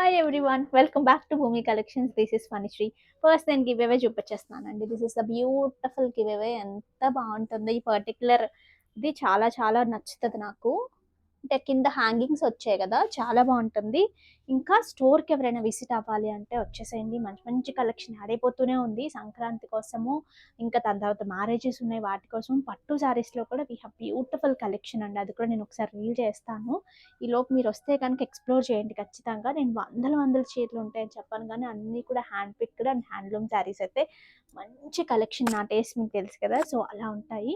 Hi everyone, welcome back to Bhoomi collections. This is Phanisri. First నేను giveaway చూపించేస్తున్నానండి. This is the beautiful giveaway. ఎంత బాగుంటుంది ఈ particular. ఇది చాలా చాలా నచ్చుతుంది నాకు. అంటే కింద హ్యాంగింగ్స్ వచ్చాయి కదా, చాలా బాగుంటుంది. ఇంకా స్టోర్కి ఎవరైనా విజిట్ అవ్వాలి అంటే వచ్చేసేయండి. మంచి మంచి కలెక్షన్ యాడ్ అయిపోతూనే ఉంది సంక్రాంతి కోసము. ఇంకా దాని తర్వాత మ్యారేజెస్ ఉన్నాయి, వాటి కోసం పట్టు శారీస్లో కూడా వీ హ్యావ్ బ్యూటిఫుల్ కలెక్షన్ అండి. అది కూడా నేను ఒకసారి రీల్ చేస్తాను. ఈలోపు మీరు వస్తే కనుక ఎక్స్ప్లోర్ చేయండి ఖచ్చితంగా. నేను వందల వందల చీరలు ఉంటాయని చెప్పాను, కానీ అన్నీ కూడా hand picked and handloom saris అయితే మంచి కలెక్షన్. నా టేస్ట్ మీకు తెలుసు కదా, సో అలా ఉంటాయి.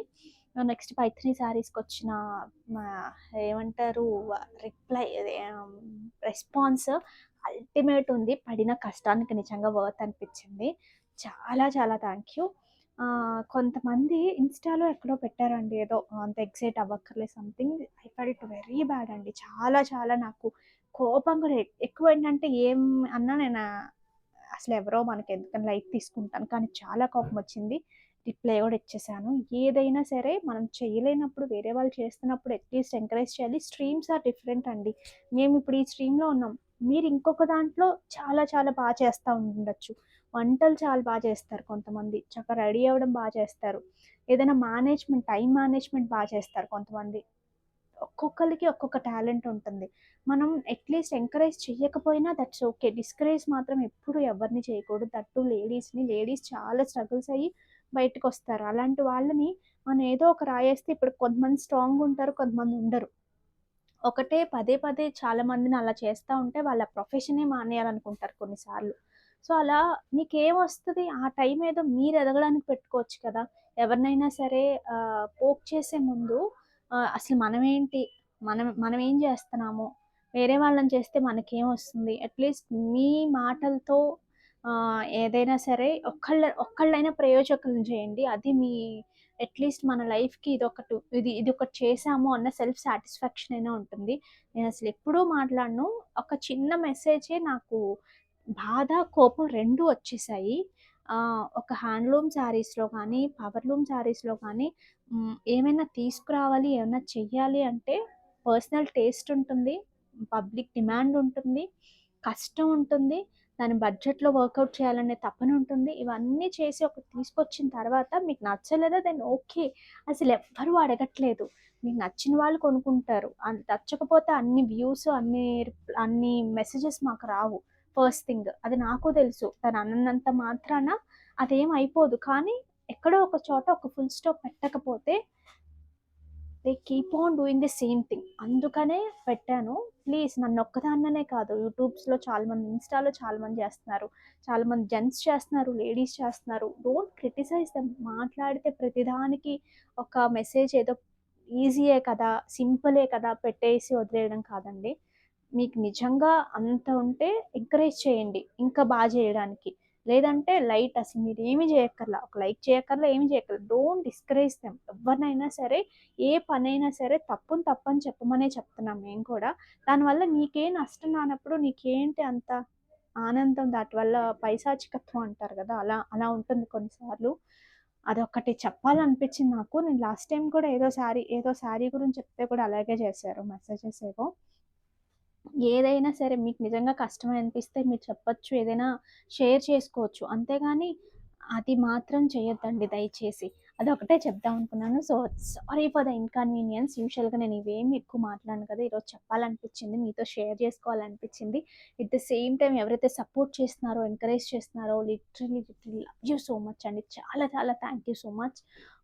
నెక్స్ట్ పైథిని శారీస్కి వచ్చిన ఏమంటారు రిప్లై, రెస్పాన్స్ అల్టిమేట్ ఉంది. పడిన కష్టానికి నిజంగా వర్త్ అనిపించింది. చాలా చాలా థ్యాంక్ యూ. కొంతమంది ఇన్స్టాలో ఎక్కడో పెట్టారండి, ఏదో అంత ఎక్సైట్ అవ్వక్కర్లేదు something. I felt very bad అండి. చాలా చాలా నాకు కోపం కూడా ఎక్కువ. ఏంటంటే ఏం అన్నా నేను అసలు ఎవరో మనకి ఎందుకని లైట్ తీసుకుంటాను, కానీ చాలా కోపం వచ్చింది. రిప్లై కూడా ఇచ్చేసాను. ఏదైనా సరే మనం చేయలేనప్పుడు వేరే వాళ్ళు చేస్తున్నప్పుడు అట్లీస్ట్ ఎంకరేజ్ చేయాలి. స్ట్రీమ్స్ ఆర్ డిఫరెంట్ అండి. మేము ఇప్పుడు ఈ స్ట్రీమ్లో ఉన్నాం, మీరు ఇంకొక దాంట్లో చాలా చాలా బాగా చేస్తూ ఉండొచ్చు. వంటలు చాలా బాగా చేస్తారు కొంతమంది, చక్కగా రెడీ అవ్వడం బాగా చేస్తారు, ఏదైనా మేనేజ్మెంట్, టైం మేనేజ్మెంట్ బాగా చేస్తారు కొంతమంది. ఒక్కొక్కరికి ఒక్కొక్క టాలెంట్ ఉంటుంది. మనం అట్లీస్ట్ ఎంకరేజ్ చేయకపోయినా దట్స్ ఓకే. డిస్కరేజ్ మాత్రం ఎప్పుడు ఎవరిని చేయకూడదు. దట్టు లేడీస్ని. లేడీస్ చాలా స్ట్రగుల్స్ అయ్యి బయటకు వస్తారు. అలాంటి వాళ్ళని మనం ఏదో ఒక రాయేస్తే, ఇప్పుడు కొంతమంది స్ట్రాంగ్ ఉంటారు, కొంతమంది ఉండరు. ఒకటే పదే పదే చాలా మందిని అలా చేస్తూ ఉంటే వాళ్ళ ప్రొఫెషనే మానేయాలనుకుంటారు కొన్నిసార్లు. సో అలా మీకేమొస్తుంది, ఆ టైం ఏదో మీరు ఎదగడానికి పెట్టుకోవచ్చు కదా. ఎవరినైనా సరే పోక్ చేసే ముందు అసలు మనమేంటి, మనం ఏం చేస్తున్నాము, వేరే వాళ్ళని చేస్తే మనకేమొస్తుంది, అట్లీస్ట్ మీ మాటలతో ఏదైనా సరే ఒక్కళ్ళైనా ప్రయోజకులను చేయండి. అది మీ అట్లీస్ట్ మన లైఫ్కి ఇది ఒకటి చేసాము అన్న సెల్ఫ్ సాటిస్ఫాక్షన్ అయినా ఉంటుంది. నేను అసలు ఎప్పుడూ మాట్లాడను. ఒక చిన్న మెసేజే నాకు బాధ, కోపం రెండూ వచ్చేసాయి. ఒక హ్యాండ్లూమ్ శారీస్లో కానీ, పవర్లూమ్ శారీస్లో కానీ ఏమైనా తీసుకురావాలి, ఏమైనా చెయ్యాలి అంటే పర్సనల్ టేస్ట్ ఉంటుంది, పబ్లిక్ డిమాండ్ ఉంటుంది, కష్టం ఉంటుంది, దాని బడ్జెట్లో వర్కౌట్ చేయాలనే తపన ఉంటుంది. ఇవన్నీ చేసి ఒకటి తీసుకొచ్చిన తర్వాత మీకు నచ్చలేదా, దెన్ ఓకే. అసలు ఎవ్వరూ అడగట్లేదు, మీకు నచ్చిన వాళ్ళు కొనుక్కుంటారు. నచ్చకపోతే అన్ని వ్యూస్, అన్ని మెసేజెస్ మాకు రావు. ఫస్ట్ థింగ్ అది నాకు తెలుసు. తను అన్నంత మాత్రాన అదేం అయిపోదు. కానీ ఎక్కడో ఒక చోట ఒక ఫుల్ స్టాప్ పెట్టకపోతే they keep on doing the same thing. అందుకనే పెట్టాను. ప్లీజ్ నన్ను ఒక్కదాన్ననే కాదు, యూట్యూబ్స్లో చాలామంది, ఇన్స్టాలో చాలామంది చేస్తున్నారు, చాలామంది జెంట్స్ చేస్తున్నారు, లేడీస్ చేస్తున్నారు. Don't criticise them. మాట్లాడితే ప్రతిదానికి ఒక మెసేజ్ ఏదో ఈజీయే కదా, సింపులే కదా పెట్టేసి వదిలేయడం కాదండి. మీకు నిజంగా అంత ఉంటే ఎంకరేజ్ చేయండి ఇంకా బాగా చేయడానికి. లేదంటే లైట్, అసలు మీరు ఏమీ చేయక్కర్లా, ఒక లైక్ చేయక్కర్లా, ఏమీ చేయక్కర్లా. Don't discourage them. ఎవరినైనా సరే, ఏ పనైనా సరే తప్పుని తప్పని చెప్పమనే చెప్తున్నాం మేము కూడా. దానివల్ల నీకేం నష్టం రానప్పుడు నీకేంటి అంత ఆనందం, దాటి వల్ల పైశాచికత్వం అంటారు కదా, అలా అలా ఉంటుంది కొన్నిసార్లు. అదొక్కటి చెప్పాలనిపించింది నాకు. నేను లాస్ట్ టైం కూడా ఏదో శారీ గురించి చెప్తే కూడా అలాగే చేశారు మెసేజెస్ ఏవో. ఏదైనా సరే మీకు నిజంగా కష్టమే అనిపిస్తే మీరు చెప్పొచ్చు, ఏదైనా షేర్ చేసుకోవచ్చు. అంతేగాని అది మాత్రం చేయొద్దండి దయచేసి. అదొకటే చెప్దాం అనుకున్నాను. So sorry for the inconvenience. యూజువల్‌గా నేను ఇవేమి ఎక్కువ మాట్లాడను కదా, ఈరోజు చెప్పాలనిపించింది, మీతో షేర్ చేసుకోవాలనిపించింది. ఎట్ ద సేమ్ టైమ్ ఎవరైతే సపోర్ట్ చేస్తున్నారో, ఎంకరేజ్ చేస్తున్నారో, literally literally love you so much అండి. చాలా చాలా థ్యాంక్ యూ సో మచ్.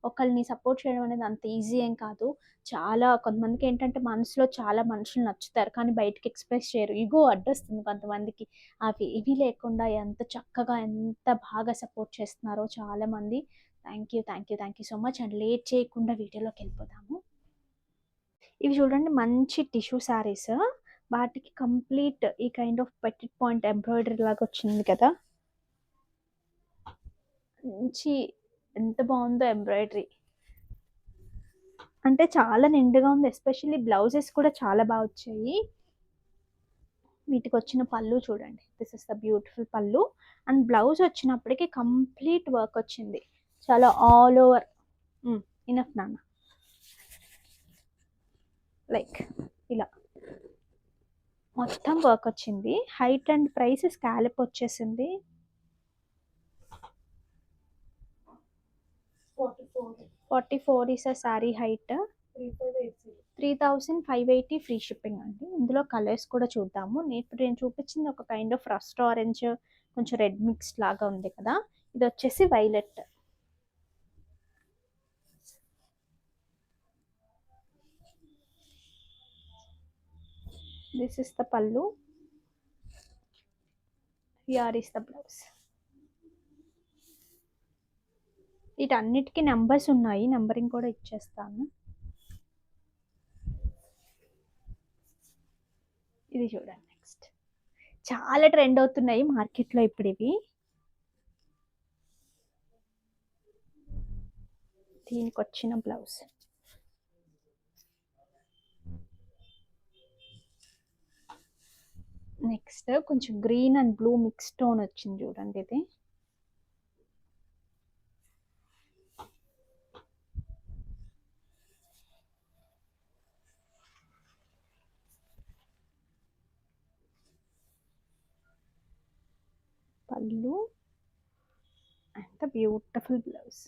ఒకళ్ళని సపోర్ట్ చేయడం అనేది అంత ఈజీ ఏం కాదు. చాలా కొంతమందికి ఏంటంటే మనసులో చాలా మనుషులు నచ్చుతారు, కానీ బయటకి ఎక్స్‌ప్రెస్ చేయరు. ఇగో అడ్డొస్తుంది కొంతమందికి. అవి ఇవి లేకుండా ఎంత చక్కగా, ఎంత బాగా సపోర్ట్ చేస్తున్నారో చాలామంది. Thank you, thank you, thank you so much. And late చేయకుండా వీడియోలోకి వెళ్ళిపోదాము. ఇవి చూడండి, మంచి టిష్యూ శారీస్. వాటికి కంప్లీట్ ఈ kind of Pettit point embroidery లాగా వచ్చింది కదా, మంచి, ఎంత బాగుందో ఎంబ్రాయిడరీ. అంటే చాలా నిండుగా ఉంది. ఎస్పెషల్లీ బ్లౌజెస్ కూడా చాలా బాగా వచ్చాయి. వీటికి వచ్చిన పళ్ళు చూడండి, దిస్ ఇస్ ద బ్యూటిఫుల్ పళ్ళు. అండ్ బ్లౌజ్ వచ్చినప్పటికి కంప్లీట్ వర్క్ వచ్చింది, చాలా ఆల్ ఓవర్. ఇనఫ్ నాన్న, లైక్ ఇలా మొత్తం వర్క్ వచ్చింది. హైట్ అండ్ ప్రైస్ స్కాలప్ వచ్చేసింది. 44 is a sari height. 3580 free shipping అండి. ఇందులో కలర్స్ కూడా చూద్దాము. ఇప్పుడు నేను చూపించింది ఒక కైండ్ ఆఫ్ రస్ట్ ఆరెంజ్, కొంచెం రెడ్ మిక్స్ లాగా ఉంది కదా. ఇది వచ్చేసి వైలెట్. దిస్ ఇస్ ద పల్లు. Here is the blouse. వీటన్నిటికీ నెంబర్స్ ఉన్నాయి, నెంబరింగ్ కూడా ఇచ్చేస్తాను. ఇది చూడండి. నెక్స్ట్ చాలా ట్రెండ్ అవుతున్నాయి మార్కెట్లో ఇప్పుడు ఇవి. దీనికి వచ్చిన బ్లౌజ్. నెక్స్ట్ కొంచెం green and blue mix tone వచ్చింది చూడండి. ఇది పళ్ళు and the beautiful blouse.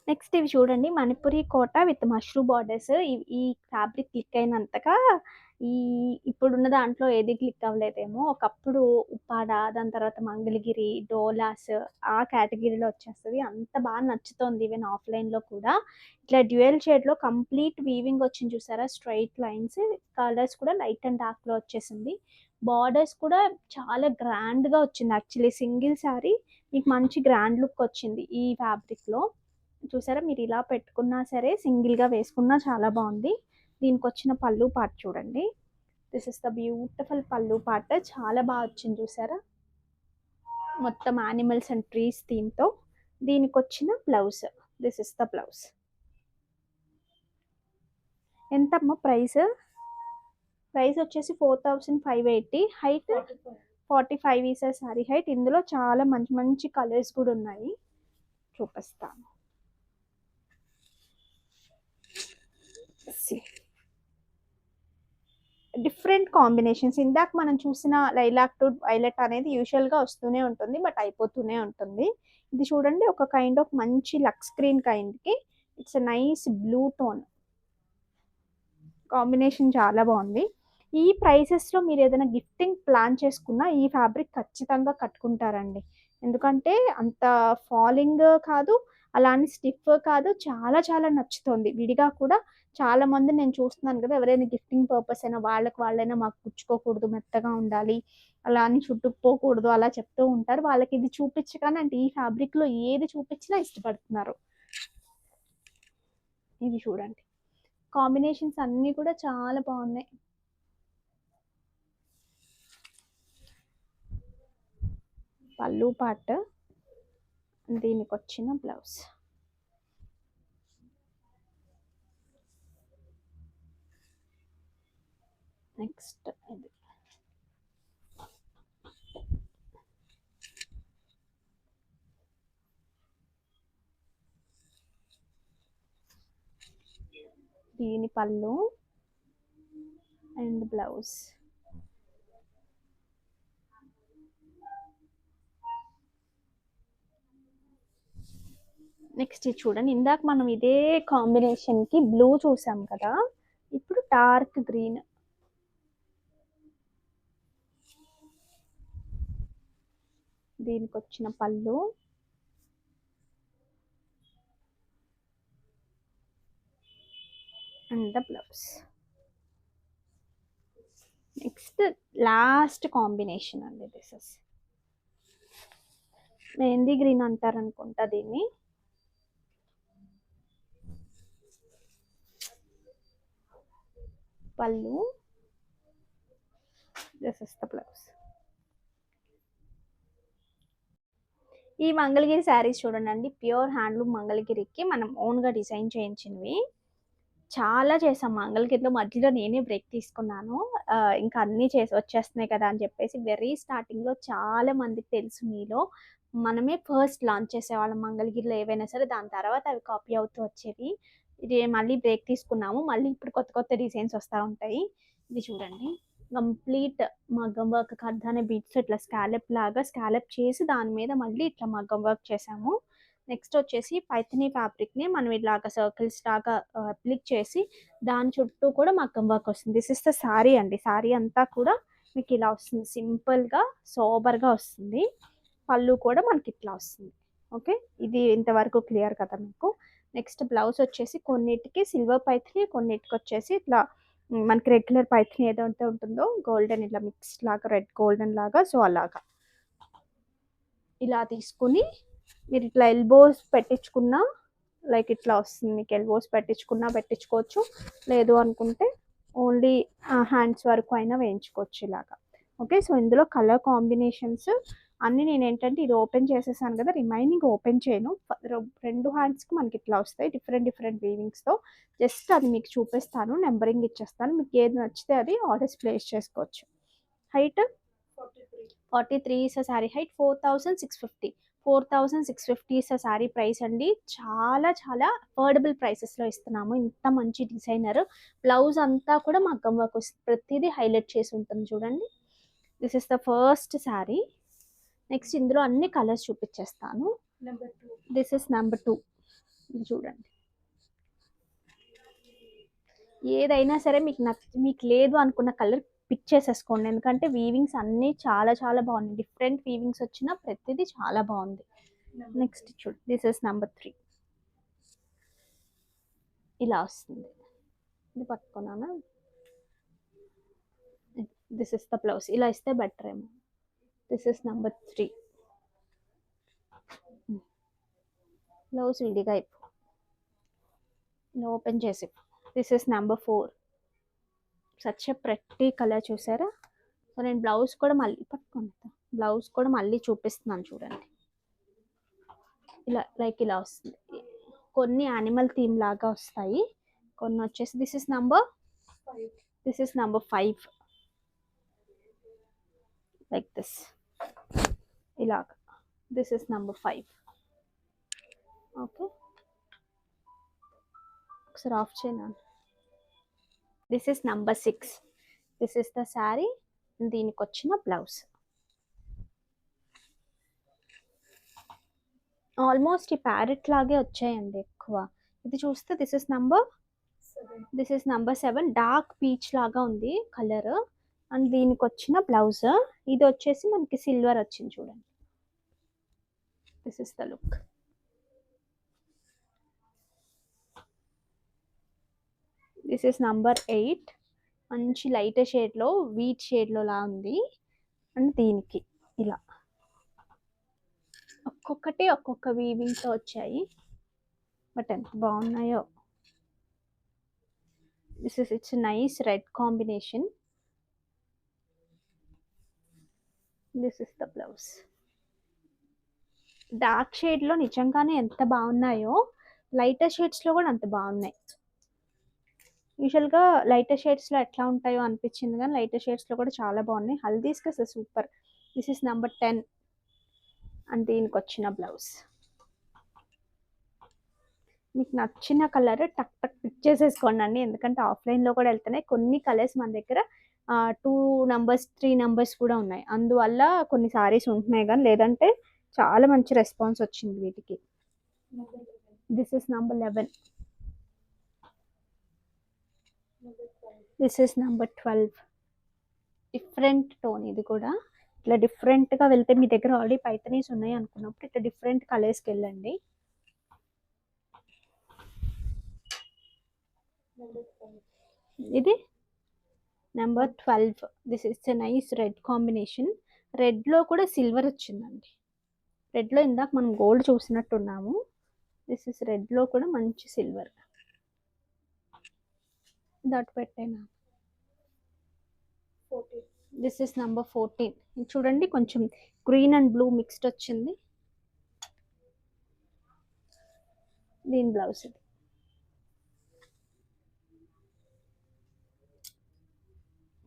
Next ఇవి చూడండి, మణిపురి కోట విత్ మష్రూ బార్డర్స్. ఈ ఫ్యాబ్రిక్ క్లిక్ అయినంతగా ఇప్పుడున్న దాంట్లో ఏది క్లిక్ అవ్వలేదేమో. ఒకప్పుడు ఉప్పాడ, దాని తర్వాత మంగళగిరి, డోలాస్ ఆ కేటగిరీలో వచ్చేస్తుంది. అంత బాగా నచ్చుతోంది ఈవెన్ ఆఫ్లైన్లో కూడా. ఇట్లా డ్యూయల్ షేడ్లో కంప్లీట్ వీవింగ్ వచ్చింది చూసారా, స్ట్రైట్ లైన్స్. కలర్స్ కూడా లైట్ అండ్ డార్క్లో వచ్చేసింది. బార్డర్స్ కూడా చాలా గ్రాండ్గా వచ్చింది. యాక్చువల్లీ సింగిల్ శారీ మీకు మంచి గ్రాండ్ లుక్ వచ్చింది ఈ ఫ్యాబ్రిక్లో. చూసారా, మీరు ఇలా పెట్టుకున్నా సరే, సింగిల్గా వేసుకున్నా చాలా బాగుంది. దీనికి వచ్చిన పళ్ళు పార్ట్ చూడండి. దిస్ ఇస్ ద బ్యూటిఫుల్ పళ్ళు పార్ట్. చాలా బాగా వచ్చింది చూసారా, మొత్తం యానిమల్స్ అండ్ ట్రీస్ థీమ్తో. దీనికి వచ్చిన blouse. This is the blouse. ఎంతమ్మా ప్రైస్? ప్రైస్ వచ్చేసి 4580. Height 45 is sorry height. ఇందులో చాలా మంచి మంచి కలర్స్ కూడా ఉన్నాయి, చూపిస్తాను. Different combinations. ఇందాక మనం చూసిన లైలాక్ టు వైలెట్ అనేది యూజువల్గా వస్తూనే ఉంటుంది, బట్ అయిపోతూనే ఉంటుంది. ఇది చూడండి, ఒక కైండ్ ఆఫ్ మంచి లక్స్ గ్రీన్ కైండ్కి it's nice blue tone combination, చాలా బాగుంది. ఈ ప్రైసెస్లో మీరు ఏదైనా గిఫ్టింగ్ ప్లాన్ చేసుకున్నా ఈ ఫ్యాబ్రిక్ ఖచ్చితంగా కట్టుకుంటారండి. ఎందుకంటే అంత ఫాలింగ్ కాదు, అలానే స్టిఫ్ కాదు, చాలా చాలా నచ్చుతుంది. విడిగా కూడా చాలా మంది నేను చూస్తున్నాను కదా, ఎవరైనా గిఫ్టింగ్ పర్పస్ అయినా వాళ్ళైనా మాకు పుచ్చుకోకూడదు, మెత్తగా ఉండాలి, అలా అని చుట్టుకుపోకూడదు అలా చెప్తూ ఉంటారు. వాళ్ళకి ఇది చూపించగానే అంటే ఈ ఫ్యాబ్రిక్లో ఏది చూపించినా ఇష్టపడుతున్నారు. ఇది చూడండి, కాంబినేషన్స్ అన్నీ కూడా చాలా బాగున్నాయి. పళ్ళు పార్ట్, దీనికి వచ్చిన బ్లౌజ్. నెక్స్ట్ ఇది దీని పళ్ళు అండ్ బ్లౌజ్. నెక్స్ట్ ఇది చూడండి, ఇందాక మనం ఇదే కాంబినేషన్కి బ్లూ చూసాం కదా, ఇప్పుడు డార్క్ గ్రీన్. దీనికి వచ్చిన పళ్ళు and the blouse. Next last combination అండి. దిస్ ఇస్ మెహందీ గ్రీన్ అంటారు అనుకుంటా దీన్ని. పళ్ళు, దిస్ ఇస్ ద బ్లౌజ్. ఈ మంగళగిరి శారీస్ చూడండి, ప్యూర్ హ్యాండ్లూమ్ మంగళగిరికి మనం ఓన్గా డిజైన్ చేయించినవి. చాలా చేసాం మంగళగిరిలో. మధ్యలో నేనే బ్రేక్ తీసుకున్నాను, ఇంకా అన్నీ వచ్చేస్తున్నాయి కదా అని చెప్పేసి. వెరీ స్టార్టింగ్లో చాలా మందికి తెలుసు మీలో, మనమే ఫస్ట్ లాంచ్ చేసేవాళ్ళం మంగళగిరిలో ఏవైనా సరే. దాని తర్వాత అవి కాపీ అవుతూ వచ్చేవి. ఇది మళ్ళీ బ్రేక్ తీసుకున్నాము. మళ్ళీ ఇప్పుడు కొత్త కొత్త డిజైన్స్ వస్తూ ఉంటాయి. ఇది చూడండి, కంప్లీట్ మగ్గం వర్క్ కర్దానే బీట్స్ ఇట్లా స్కాలప్ లాగా స్కాలప్ చేసి దాని మీద మళ్ళీ ఇట్లా మగ్గం వర్క్ చేసాము. నెక్స్ట్ వచ్చేసి పైథినీ ఫ్యాబ్రిక్ని మనం ఇలాగా సర్కిల్స్ లాగా అప్లిక్ చేసి దాని చుట్టూ కూడా మగ్గం వర్క్ వస్తుంది. దిస్ ఇస్ ద శారీ అండి. శారీ అంతా కూడా మీకు ఇలా వస్తుంది, సింపుల్గా సోబర్గా వస్తుంది. పళ్ళు కూడా మనకి ఇట్లా వస్తుంది. ఓకే, ఇది ఇంతవరకు క్లియర్ కదా మీకు. నెక్స్ట్ బ్లౌజ్ వచ్చేసి కొన్నిటికి సిల్వర్ పైథినీ, కొన్నిటికి వచ్చేసి ఇట్లా మనకి రెగ్యులర్ పైథినీ ఏదైతే ఉంటుందో గోల్డెన్ ఇట్లా మిక్స్ లాగా రెడ్ గోల్డెన్ లాగా, సో అలాగా ఇలా తీసుకుని మీరు ఇట్లా ఎల్బోస్ పెట్టించుకున్నా లైక్ ఇట్లా వస్తుంది మీకు. ఎల్బోస్ పెట్టించుకున్నా పెట్టించుకోవచ్చు, లేదు అనుకుంటే ఓన్లీ హ్యాండ్స్ వరకు అయినా వేయించుకోవచ్చు ఇలాగా. ఓకే, సో ఇందులో కలర్ కాంబినేషన్స్ అన్నీ నేను ఏంటంటే ఇది ఓపెన్ చేసేసాను కదా, రిమైనింగ్ ఓపెన్ చేయను. రెండు హ్యాండ్స్కి మనకి ఇట్లా వస్తాయి డిఫరెంట్ డిఫరెంట్ వీవింగ్స్తో. జస్ట్ అది మీకు చూపిస్తాను, నెంబరింగ్ ఇచ్చేస్తాను, మీకు ఏది నచ్చితే అది ఆర్డర్స్ ప్లేస్ చేసుకోవచ్చు. Height 43 is sari height. 4650, 4650 is sari price అండి. చాలా చాలా అఫోర్డబుల్ ప్రైసెస్లో ఇస్తున్నాము. ఇంత మంచి డిజైనర్. బ్లౌజ్ అంతా కూడా మగ్గం వర్క్ వస్తుంది, ప్రతిదీ హైలైట్ చేసి ఉంటుంది చూడండి. This is the first sari. Next ఇందులో అన్ని కలర్స్ చూపించేస్తాను. This is number 2. ఇది చూడండి, ఏదైనా సరే మీకు లేదు అనుకున్న కలర్ పిక్ చేసేసుకోండి, ఎందుకంటే వీవింగ్స్ అన్నీ చాలా చాలా బాగున్నాయి. డిఫరెంట్ వీవింగ్స్ వచ్చిన ప్రతిదీ చాలా బాగుంది. నెక్స్ట్ చూడు, దిస్ ఇస్ నెంబర్ 3. ఇలా వస్తుంది. ఇది పట్టుకున్నాను. This is the blouse. ఇలా ఇస్తే బెటర్ ఏమో. This is number 3. బ్లౌజ్ విడిగా అయిపో, ఇలా ఓపెన్ చేసి. This is number 4. Such a ప్రతి కలర్ చూసారా. సో నేను బ్లౌజ్ కూడా మళ్ళీ పట్టుకుంటా, బ్లౌజ్ కూడా మళ్ళీ చూపిస్తున్నాను చూడండి. ఇలా లైక్ ఇలా వస్తుంది. కొన్ని యానిమల్ థీమ్ లాగా వస్తాయి, కొన్ని వచ్చేసి this is number 5 like this ఇలాగ. This is number 5. ఓకే, ఒకసారి ఆఫ్ చేయను. This is number 6. This is the sari, దీనికి వచ్చిన బ్లౌజ్. ఆల్మోస్ట్ ఈ ప్యారెట్ లాగే వచ్చాయండి ఎక్కువ. ఇది చూస్తే this is number 7. Dark peach లాగా ఉంది కలర్. అండ్ దీనికి వచ్చిన బ్లౌజ్. ఇది వచ్చేసి మనకి సిల్వర్ వచ్చింది చూడండి. This is the look. This is number 8. మంచి లైట్ షేడ్లో, వీట్ షేడ్లో లా ఉంది. అండ్ దీనికి ఇలా ఒక్కొక్కటి ఒక్కొక్క వీవింగ్తో వచ్చాయి, బట్ ఎంత బాగున్నాయో. It's nice red combination. This is the blouse. Dark షేడ్లో నిజంగానే ఎంత బాగున్నాయో, లైటర్ షేడ్స్లో కూడా అంత బాగున్నాయి. యూజువల్గా లైటర్ షేడ్స్లో ఎట్లా ఉంటాయో అనిపించింది, కానీ లైటర్ షేడ్స్లో కూడా చాలా బాగున్నాయి. హల్దీస్కి అసలు super. This is number 10. And దీనికి వచ్చిన బ్లౌజ్. మీకు నచ్చిన కలర్ టక్ టక్ పిక్ చేసేసుకోండి అండి, ఎందుకంటే ఆఫ్లైన్లో కూడా వెళ్తున్నాయి కొన్ని కలర్స్ మన దగ్గర. 2 numbers 3 numbers కూడా ఉన్నాయి, అందువల్ల కొన్ని సారీస్ ఉంటున్నాయి, కానీ లేదంటే చాలా మంచి రెస్పాన్స్ వచ్చింది వీటికి. This is number 11. This is number 12. Different tone ఇది కూడా. ఇట్లా డిఫరెంట్గా వెళ్తే మీ దగ్గర ఆల్రెడీ పైథనీస్ ఉన్నాయి అనుకున్నప్పుడు ఇట్లా డిఫరెంట్ కలర్స్కి వెళ్ళండి. ఇది number 12. This is a nice red combination. రెడ్లో కూడా సిల్వర్ వచ్చిందండి. రెడ్లో ఇందాక మనం గోల్డ్ చూసినట్టున్నాము, దిస్ ఇస్ రెడ్లో కూడా మంచి సిల్వర్. దట్ పెట్టేనా. This is number 14. చూడండి, కొంచెం గ్రీన్ అండ్ బ్లూ మిక్స్డ్ వచ్చింది. దీని బ్లౌజ్ ఇది.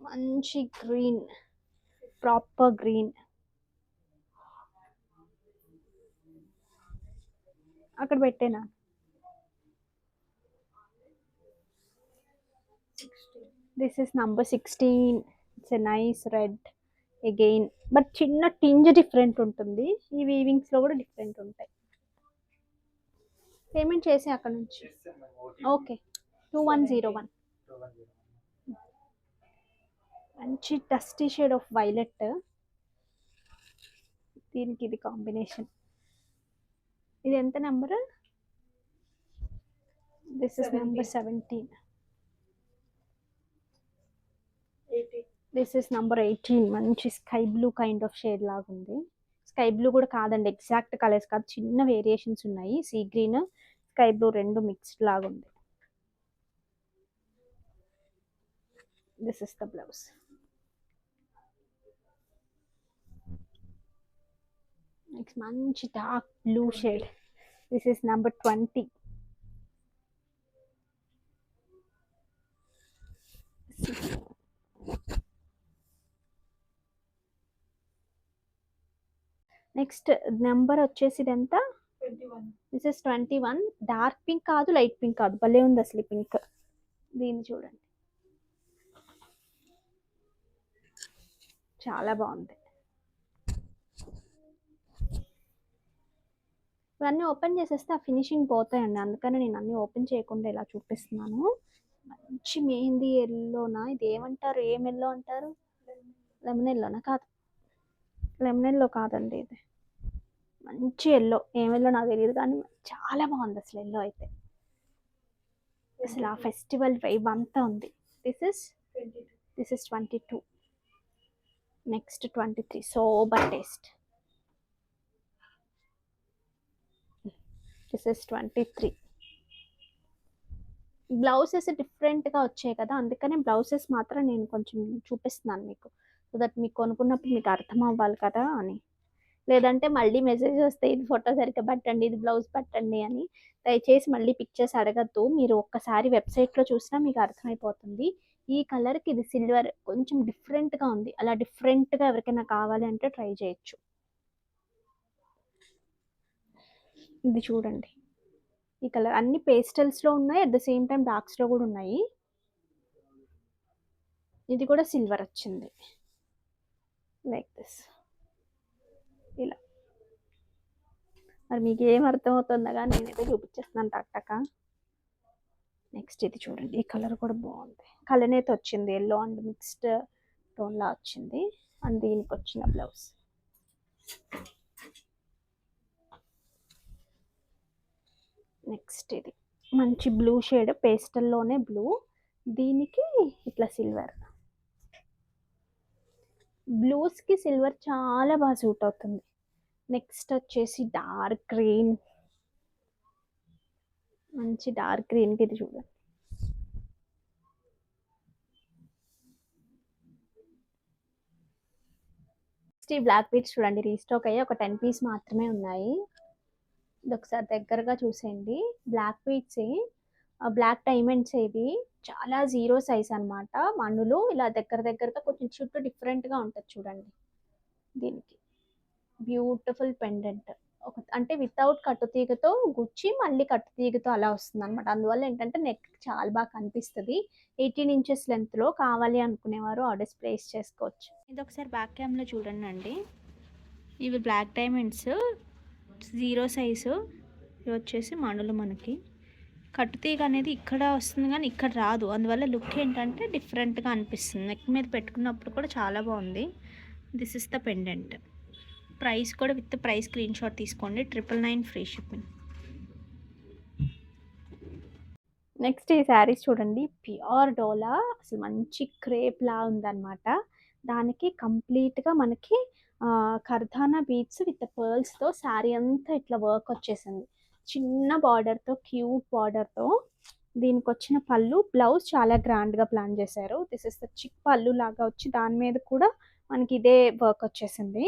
మంచి గ్రీన్, ప్రాపర్ గ్రీన్. అక్కడ పెట్టేనా. This is number 16. It's a nice red again, but చిన్న టింజ్ డిఫరెంట్ ఉంటుంది. ఈ వీవింగ్స్ లో కూడా డిఫరెంట్ ఉంటాయి. పేమెంట్ చేసి అక్కడ నుంచి ఓకే 2101. మంచి డస్టీ షేడ్ ఆఫ్ వైలెట్, దీనికి ఇది కాంబినేషన్. ఇది ఎంత number? This is number 17. This is number 18. మంచి sky blue kind of shade లాగా ఉంది. స్కై బ్లూ కూడా కాదండి, ఎగ్జాక్ట్ కలర్స్ కాదు, చిన్న వేరియేషన్స్ ఉన్నాయి. సీ గ్రీన్ స్కై బ్లూ రెండు మిక్స్డ్ లాగా ఉంది. This is the blouse. Next మంచి dark blue shade. This is number 20. Next number వచ్చేసి ఇది ఎంత? 21. This is 21. డార్క్ పింక్ కాదు, లైట్ పింక్ కాదు, భలే ఉంది అసలు పింక్. దీన్ని చూడండి, చాలా బాగుంది. ఇవన్నీ ఓపెన్ చేసేస్తే ఆ ఫినిషింగ్ పోతాయండి, అందుకని నేను అన్ని ఓపెన్ చేయకుండా ఇలా చూపిస్తున్నాను. మంచి మెహందీ ఎల్లోనా, ఇది ఏమంటారు, ఏం ఎల్లో అంటారు? లెమన్ ఎల్లోనా? కాదు, లెమన్ ఎల్లో కాదండి, ఇది మంచి ఎల్లో. ఏం ఎల్లో నాకు తెలియదు, కానీ చాలా బాగుంది అసలు ఎల్లో అయితే. అసలు ఆ ఫెస్టివల్ వైబ్ అంతా ఉంది. This is 22. Next 23. Sober taste. This is 23. Blouses డిఫరెంట్గా వచ్చాయి కదా, అందుకనే బ్లౌజెస్ మాత్రం నేను కొంచెం చూపిస్తున్నాను మీకు, సో దట్ మీకు కొనుక్కున్నప్పుడు మీకు అర్థం అవ్వాలి కదా అని. లేదంటే మళ్ళీ మెసేజ్ వస్తాయి, ఇది ఫోటో సరిగ్గా పెట్టండి, ఇది బ్లౌజ్ పెట్టండి అని. దయచేసి మళ్ళీ పిక్చర్స్ అడగద్దు, మీరు ఒక్కసారి వెబ్సైట్లో చూసినా మీకు అర్థమైపోతుంది. ఈ కలర్కి ఇది సిల్వర్ కొంచెం డిఫరెంట్గా ఉంది. అలా డిఫరెంట్గా ఎవరికైనా కావాలి అంటే ట్రై చేయొచ్చు. ఇది చూడండి, ఈ కలర్ అన్ని పేస్టల్స్లో ఉన్నాయి, అట్ ద సేమ్ టైం డార్క్స్లో కూడా ఉన్నాయి. ఇది కూడా సిల్వర్ వచ్చింది, లైక్ దిస్, ఇలా. మరి మీకు ఏం అర్థమవుతుందా కానీ నేనైతే చూపించేస్తున్నాను టక్. నెక్స్ట్ ఇది చూడండి, ఈ కలర్ కూడా బాగుంది. కలర్ అయితే వచ్చింది, ఎల్లో అండ్ మిక్స్డ్ టోన్లా వచ్చింది. అండ్ దీనికి వచ్చిన బ్లౌజ్. నెక్స్ట్ ఇది మంచి బ్లూ షేడ్, పేస్టల్లోనే బ్లూ, దీనికి ఇట్లా సిల్వర్. బ్లూస్కి సిల్వర్ చాలా బాగా సూట్ అవుతుంది. నెక్స్ట్ వచ్చేసి డార్క్ గ్రీన్, మంచి డార్క్ గ్రీన్కి ఇది చూడండి. ఈ బ్లాక్ బీట్స్ చూడండి, రీస్టాక్ అయ్యి ఒక 10 పీస్ మాత్రమే ఉన్నాయి. ఇది ఒకసారి దగ్గరగా చూసేయండి. బ్లాక్ బీట్స్, బ్లాక్ డైమండ్స్, ఇవి చాలా జీరో సైజ్ అనమాట. మన్నులు ఇలా దగ్గరగా కొంచెం చుట్టూ డిఫరెంట్గా ఉంటుంది చూడండి. దీనికి బ్యూటిఫుల్ పెండెంట్, అంటే వితౌట్ కట్టుతీగతో గుచ్చి మళ్ళీ కట్టుతీగతో అలా వస్తుంది అనమాట. అందువల్ల ఏంటంటే నెక్ చాలా బాగా కనిపిస్తుంది. 18 ఇంచెస్ లెంత్లో కావాలి అనుకునేవారు ఆర్డర్స్ ప్లేస్ చేసుకోవచ్చు. ఇది ఒకసారి బ్యాక్ క్యామ్లో చూడండి అండి. ఇవి బ్లాక్ డైమండ్స్, జీరో సైజు. ఇవి వచ్చేసి మణులు. మనకి కట్టుతీగ అనేది ఇక్కడ వస్తుంది కానీ ఇక్కడ రాదు, అందువల్ల లుక్ ఏంటంటే డిఫరెంట్గా అనిపిస్తుంది. నెక్ మీద పెట్టుకున్నప్పుడు కూడా చాలా బాగుంది. This is the pendant. Price కూడా విత్ ప్రైస్ స్క్రీన్ షాట్ తీసుకోండి, 999 ఫ్రీ షిప్పింగ్. నెక్స్ట్ ఈ శారీస్ చూడండి, ప్యూర్ డోలా, అసలు మంచి క్రేప్ లా ఉందన్నమాట. దానికి కంప్లీట్గా మనకి కర్దానా బీడ్స్ విత్ పర్ల్స్తో శారీ అంతా ఇట్లా వర్క్ వచ్చేసింది. చిన్న బార్డర్తో, క్యూట్ బార్డర్తో. దీనికి వచ్చిన పళ్ళు, బ్లౌజ్ చాలా గ్రాండ్గా ప్లాన్ చేశారు. దిస్ ఇస్ ద చిక్ పళ్ళు లాగా వచ్చి దాని మీద కూడా మనకి ఇదే వర్క్ వచ్చేసింది.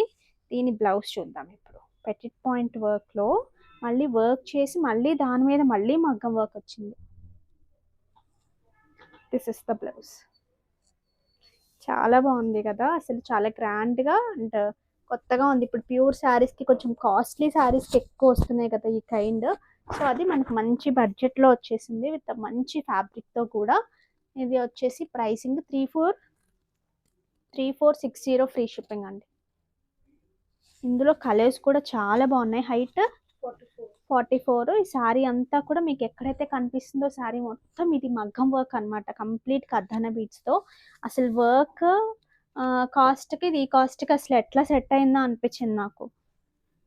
దీని బ్లౌజ్ చూద్దాం ఇప్పుడు. పెటిట్ పాయింట్ వర్క్లో మళ్ళీ వర్క్ చేసి మళ్ళీ దాని మీద మళ్ళీ మగ్గం వర్క్ వచ్చింది. This is the blouse. చాలా బాగుంది కదా, అసలు చాలా గ్రాండ్గా అండ్ కొత్తగా ఉంది. ఇప్పుడు ప్యూర్ శారీస్కి, కొంచెం కాస్ట్లీ శారీస్కి ఎక్కువ వస్తున్నాయి కదా ఈ కైండ్. సో అది మనకు మంచి బడ్జెట్లో వచ్చేసింది విత్ మంచి ఫ్యాబ్రిక్తో కూడా. ఇది వచ్చేసి ప్రైసింగ్ 3460 ఫ్రీ షిప్పింగ్ అండి. ఇందులో కలర్స్ కూడా చాలా బాగున్నాయి. హైట్ 44. ఈ శారీ అంతా కూడా మీకు ఎక్కడైతే కనిపిస్తుందో శారీ మొత్తం ఇది మగ్గం వర్క్ అనమాట. కంప్లీట్ కద్దన బీట్స్తో అసలు వర్క్ కాస్ట్కి ఈ కాస్ట్కి అసలు ఎట్లా సెట్ అయిందో అనిపించింది నాకు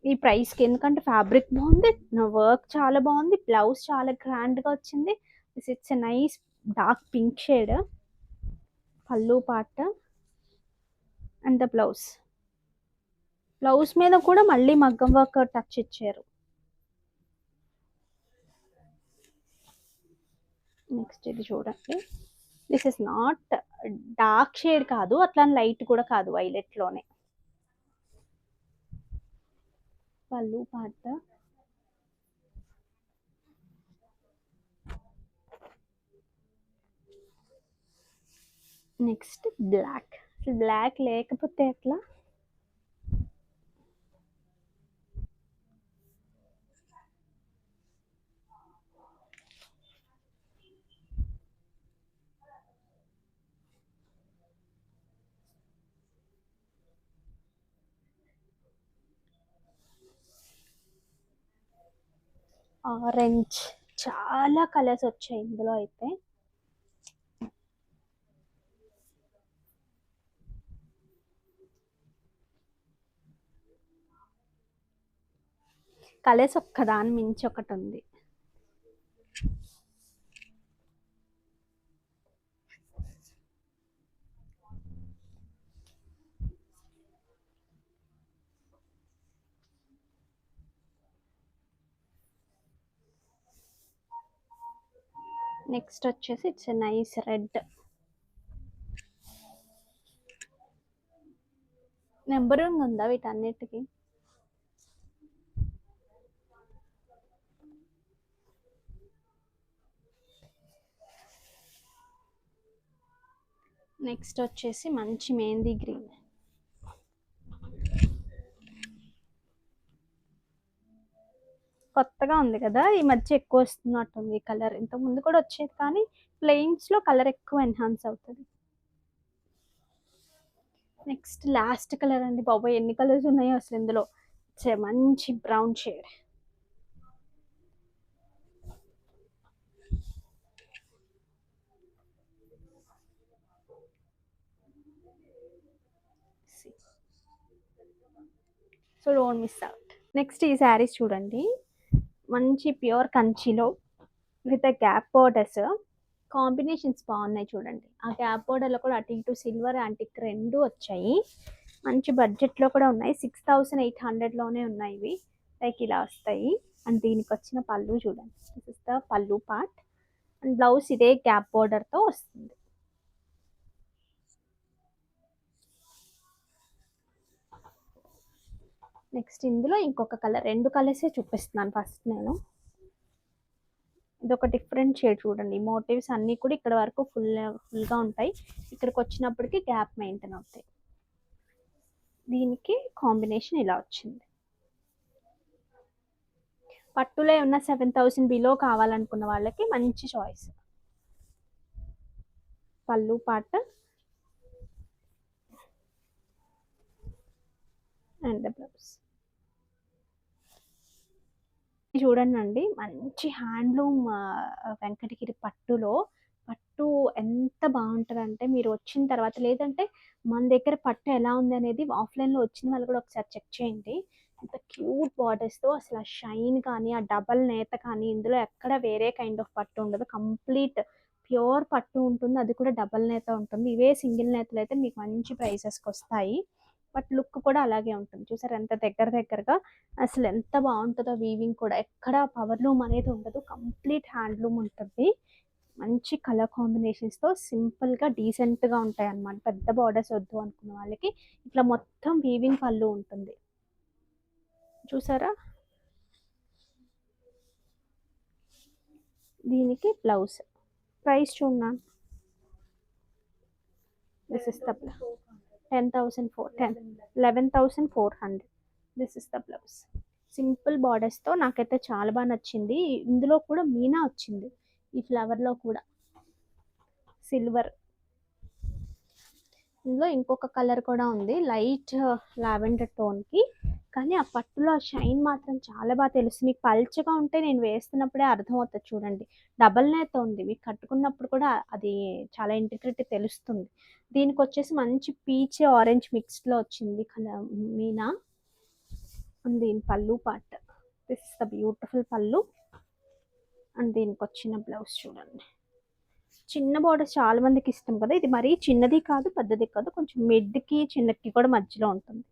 ఈ ప్రైస్కి. ఎందుకంటే ఫ్యాబ్రిక్ బాగుంది, వర్క్ చాలా బాగుంది, బ్లౌజ్ చాలా గ్రాండ్గా వచ్చింది. It's a nice dark pink shade. పళ్ళు పార్ట్ అండ్ ద బ్లౌజ్ మీద కూడా మళ్ళీ మగ్గం వర్క్ టచ్ ఇచ్చారు. నెక్స్ట్ ఇది చూడండి. This is not dark shade కాదు, అట్లా లైట్ కూడా కాదు, వైలెట్లోనే. పళ్ళు పార్ట్ నెక్స్ట్ బ్లాక్. బ్లాక్ లేకపోతే ఎట్లా? ఆరెంజ్. చాలా కలర్స్ వచ్చాయి ఇందులో అయితే. కలర్స్ ఒక్కదాని మించి ఒకటి ఉంది. నెక్స్ట్ వచ్చేసి it's a nice red. Numbering ఉందా వీటన్నిటికి? నెక్స్ట్ వచ్చేసి మంచి మెహందీ గ్రీన్. కొత్తగా ఉంది కదా, ఈ మధ్య ఎక్కువ వస్తున్నట్టుంది కలర్. ఇంత ముందు కూడా వచ్చేది కానీ ప్లెయిన్స్లో కలర్ ఎక్కువ ఎన్హాన్స్ అవుతుంది. నెక్స్ట్ లాస్ట్ కలర్ అండి. బాబాయ్ ఎన్ని కలర్స్ ఉన్నాయో అసలు ఇందులో. మంచి brown shade. So don't miss out. Next ఈ శారీస్ చూడండి. మంచి ప్యూర్ కంచిలో విత్ గ్యాప్ బోర్డర్స్. కాంబినేషన్స్ బాగున్నాయి చూడండి. ఆ గ్యాప్ బోర్డర్లో కూడా అటు ఇటు సిల్వర్ యాంటిక్ రెండు వచ్చాయి. మంచి బడ్జెట్లో కూడా ఉన్నాయి. 6800లోనే ఉన్నాయి ఇవి. లైక్ ఇలా వస్తాయి. అండ్ దీనికి వచ్చిన పళ్ళు చూడండి. దిస్ ఇస్ ద పళ్ళు పార్ట్. అండ్ బ్లౌజ్ ఇదే గ్యాప్ బోర్డర్తో వస్తుంది. నెక్స్ట్ ఇందులో ఇంకొక కలర్, రెండు కలర్సే చూపిస్తున్నాను ఫస్ట్ నేను. ఇది ఒక డిఫరెంట్ షేడ్ చూడండి. మోటివ్స్ అన్నీ కూడా ఇక్కడ వరకు ఫుల్గా ఉంటాయి. ఇక్కడికి వచ్చినప్పటికి గ్యాప్ మెయింటైన్ అవుతాయి. దీనికి కాంబినేషన్ ఇలా వచ్చింది. పట్టులో ఉన్న 7000 బిలో కావాలనుకున్న వాళ్ళకి మంచి చాయిస్. పళ్ళు పార్ట్ అండ్ బ్లౌజ్ చూడండి అండి. మంచి హ్యాండ్లూమ్ వెంకటగిరి పట్టులో. పట్టు ఎంత బాగుంటుందంటే మీరు వచ్చిన తర్వాత, లేదంటే మన దగ్గర పట్టు ఎలా ఉంది అనేది ఆఫ్లైన్లో వచ్చిన వాళ్ళు కూడా ఒకసారి చెక్ చేయండి. ఎంత క్యూట్ బార్డర్స్తో అసలు ఆ షైన్ కానీ ఆ డబల్ నేత కానీ ఇందులో ఎక్కడ వేరే కైండ్ ఆఫ్ పట్టు ఉండదు. కంప్లీట్ ప్యూర్ పట్టు ఉంటుంది. అది కూడా డబల్ నేత ఉంటుంది. ఇవే సింగిల్ నేతలు అయితే మీకు మంచి ప్రైసెస్కి వస్తాయి. బట్ లుక్ కూడా అలాగే ఉంటుంది. చూసారు ఎంత దగ్గరగా అసలు ఎంత బాగుంటుందో. వీవింగ్ కూడా ఎక్కడ పవర్లూమ్ అనేది ఉండదు. కంప్లీట్ హ్యాండ్లూమ్ ఉంటుంది. మంచి కలర్ కాంబినేషన్స్తో సింపుల్గా డీసెంట్గా ఉంటాయి అన్నమాట. పెద్ద బార్డర్స్ వద్దు అనుకున్న వాళ్ళకి ఇట్లా మొత్తం వీవింగ్ పళ్ళు ఉంటుంది. చూసారా? దీనికి బ్లౌజ్ ప్రైస్ చూడండి. This is the 11,400. This is the blouse. Simple బార్డర్స్తో నాకైతే చాలా బాగా నచ్చింది. ఇందులో కూడా మీనా వచ్చింది ఈ ఫ్లవర్లో కూడా. సిల్వర్. ఇందులో ఇంకొక కలర్ కూడా ఉంది లైట్ లావెండర్ టోన్కి, కానీ ఆ పట్టులో షైన్ మాత్రం చాలా బాగా తెలుస్తుంది. మీకు పల్చగా ఉంటే నేను వేస్తున్నప్పుడే అర్థమవుతుంది చూడండి. డబల్ నేత ఉంది, మీకు కట్టుకున్నప్పుడు కూడా అది చాలా ఇంటిగ్రిటీ తెలుస్తుంది. దీనికి వచ్చేసి మంచి పీచ్ ఆరెంజ్ మిక్స్లో వచ్చింది కలర్ మీనా. అండ్ దీని పళ్ళు part, this is the beautiful పళ్ళు. అండ్ దీనికి వచ్చిన బ్లౌజ్ చూడండి. చిన్న బోర్డర్ చాలా మందికి ఇష్టం కదా, ఇది మరీ చిన్నది కాదు పెద్దది కాదు, కొంచెం మిడ్కి చిన్నకి కూడా మధ్యలో ఉంటుంది.